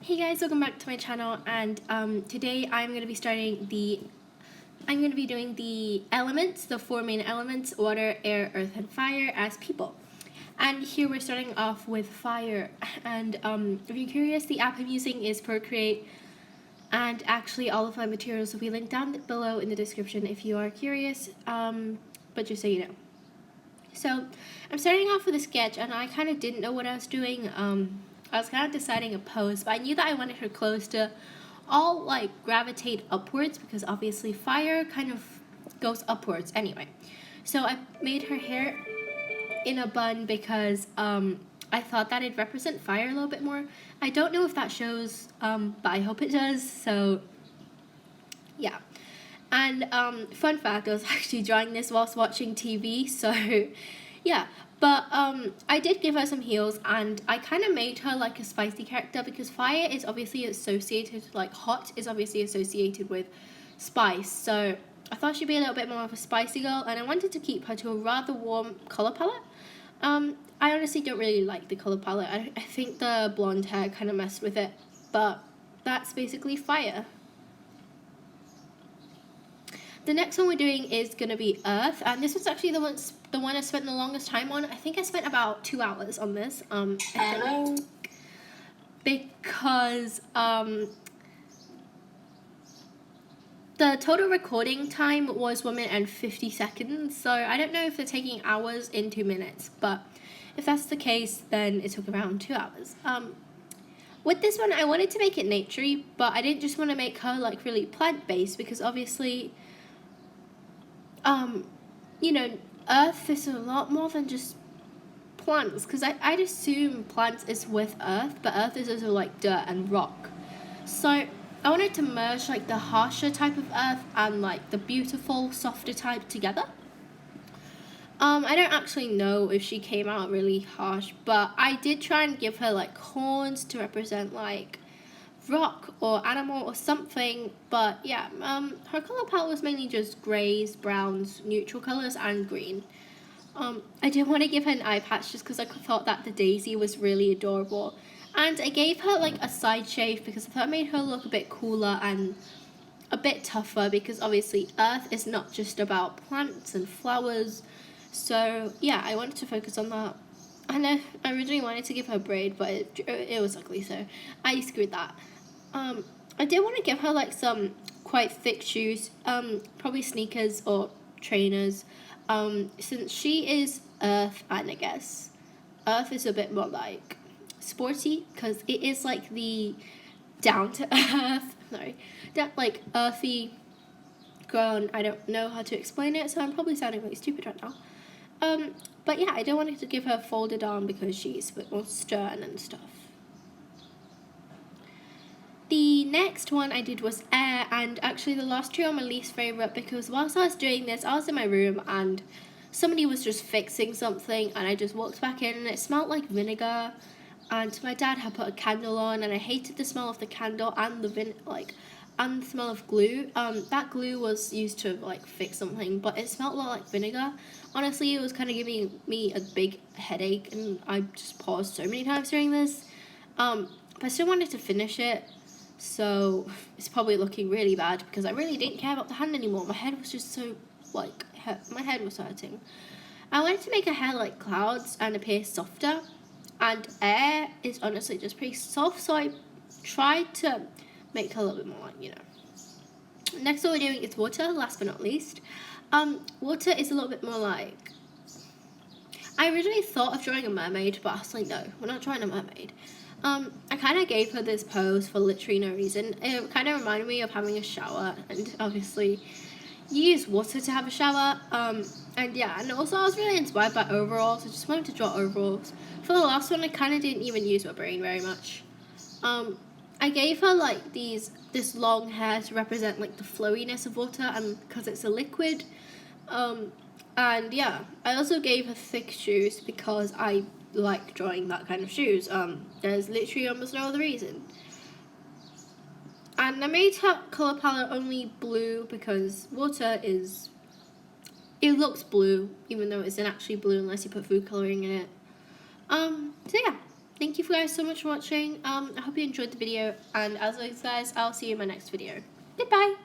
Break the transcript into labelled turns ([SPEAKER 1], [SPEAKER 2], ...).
[SPEAKER 1] Hey guys, welcome back to my channel, and today I'm going to be doing the elements, the four main elements: water, air, earth, and fire as people. And here we're starting off with fire. And if you're curious, the app I'm using is Procreate, and actually all of my materials will be linked down below in the description if you are curious, but just so you know. So I'm starting off with a sketch, and I kind of didn't know what I was doing. I was kind of deciding a pose, but I knew that I wanted her clothes to all like gravitate upwards because obviously fire kind of goes upwards anyway. So I made her hair in a bun because I thought that it'd represent fire a little bit more. I don't know if that shows, but I hope it does. So yeah. And fun fact, I was actually drawing this whilst watching TV, so yeah. But I did give her some heels, and I kind of made her like a spicy character because fire is obviously associated, like hot is obviously associated with spice. So I thought she'd be a little bit more of a spicy girl, and I wanted to keep her to a rather warm color palette. I honestly don't really like the color palette. I think the blonde hair kind of messed with it, but that's basically fire. The next one we're doing is going to be Earth, and this was actually the one I spent the longest time on. I think I spent about 2 hours on this, because the total recording time was 1 minute and 50 seconds, so I don't know if they're taking hours in 2 minutes, but if that's the case, then it took around 2 hours. With this one, I wanted to make it naturey, but I didn't just want to make her like really plant-based because obviously you know, earth is a lot more than just plants, because I'd assume plants is with earth, but earth is also like dirt and rock. So I wanted to merge like the harsher type of earth and like the beautiful, softer type together. I don't actually know if she came out really harsh, but I did try and give her like horns to represent like rock or animal or something, but yeah, her color palette was mainly just grays, browns, neutral colors, and green. I did want to give her an eye patch just because I thought that the daisy was really adorable, and I gave her like a side shave because I thought it made her look a bit cooler and a bit tougher, because obviously earth is not just about plants and flowers. So yeah, I wanted to focus on that. And I originally wanted to give her a braid, but it was ugly, so I screwed that. I did want to give her like some quite thick shoes, probably sneakers or trainers, since she is earth, and I guess earth is a bit more like sporty because it is like the down to earth, like earthy girl. I don't know how to explain it, so I'm probably sounding really stupid right now. But yeah, I don't want to give her folded arm because she's a bit more stern and stuff. The next one I did was air, and actually the last two are my least favourite because whilst I was doing this, I was in my room and somebody was just fixing something, and I just walked back in and it smelled like vinegar, and my dad had put a candle on, and I hated the smell of the candle and the and the smell of glue. That glue was used to like fix something, but it smelled a lot like vinegar. Honestly, it was kind of giving me a big headache, and I just paused so many times during this. But I still wanted to finish it, so it's probably looking really bad because I really didn't care about the hand anymore. My head was just so like my head was hurting. I wanted to make her hair like clouds and appear softer, and air is honestly just pretty soft, so I tried to make her a little bit more, you know. Next one we're doing is water, last but not least. Water is a little bit more like, I originally thought of drawing a mermaid, but I was like, no, we're not drawing a mermaid. I kind of gave her this pose for literally no reason. It kind of reminded me of having a shower, and obviously you use water to have a shower. And yeah, and also I was really inspired by overalls. I just wanted to draw overalls. For the last one, I kind of didn't even use my brain very much. I gave her like this long hair to represent like the flowiness of water, and because it's a liquid. And yeah, I also gave her thick shoes because I like drawing that kind of shoes. There's literally almost no other reason. And I made her colour palette only blue because water is, it looks blue even though it isn't actually blue unless you put food colouring in it. So yeah, thank you guys so much for watching. I hope you enjoyed the video, and as always guys, I'll see you in my next video. Goodbye.